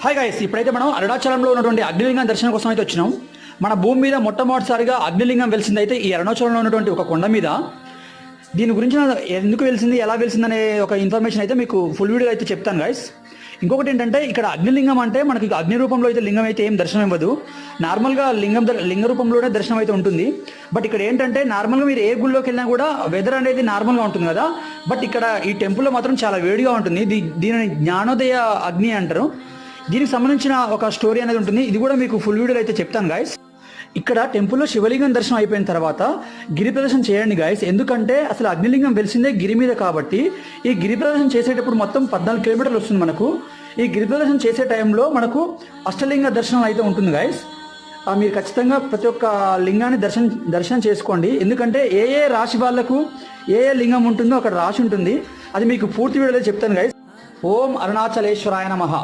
Hi guys, ఇప్పుడైతే మనం అరుణాచలంలో ఉన్నటువంటి అగ్నిలింగం దర్శనం కోసం అయితే వచ్చినాం. మన భూమి మీద మొట్టమొదటిసారిగా అగ్నిలింగం వెలిసింది అయితే ఈ అరుణాచలంలో ఉన్నటువంటి ఒక కొండ మీద. దీని గురించి ఎందుకు వెలిసింది, ఎలా వెలిసింది అనే ఒక ఇన్ఫర్మేషన్ అయితే మీకు ఫుల్ వీడియో అయితే చెప్తాను గైస్. ఇంకొకటి ఏంటంటే, ఇక్కడ అగ్నిలింగం అంటే మనకి అగ్ని రూపంలో అయితే లింగం అయితే ఏం దర్శనం ఇవ్వదు. నార్మల్గా లింగ రూపంలోనే దర్శనం అయితే ఉంటుంది. బట్ ఇక్కడ ఏంటంటే, నార్మల్గా మీరు ఏ గుళ్ళోకి వెళ్ళినా కూడా వెదర్ అనేది నార్మల్గా ఉంటుంది కదా. బట్ ఇక్కడ ఈ టెంపుల్లో మాత్రం చాలా వేడిగా ఉంటుంది. దీనిని జ్ఞానోదయ అగ్ని అంటారు. దీనికి సంబంధించిన ఒక స్టోరీ అనేది ఉంటుంది. ఇది కూడా మీకు ఫుల్ వీడియోలో అయితే చెప్తాను గాయస్. ఇక్కడ టెంపుల్లో శివలింగం దర్శనం అయిపోయిన తర్వాత గిరి ప్రదర్శన చేయండి గాయస్. ఎందుకంటే అసలు అగ్నిలింగం వెలిసిందే గిరి మీద కాబట్టి ఈ గిరి ప్రదర్శన చేసేటప్పుడు మొత్తం 14 కిలోమీటర్లు వస్తుంది మనకు. ఈ గిరి ప్రదర్శన చేసే టైంలో మనకు అష్టలింగ దర్శనం అయితే ఉంటుంది గాయస్. మీరు ఖచ్చితంగా ప్రతి ఒక్క లింగాన్ని దర్శనం చేసుకోండి. ఎందుకంటే ఏ రాశి వాళ్ళకు ఏ లింగం ఉంటుందో అక్కడ రాసి ఉంటుంది. అది మీకు పూర్తి వీడియోలో చెప్తాను గాయస్. ఓం అరుణాచలేశ్వరాయ నమః.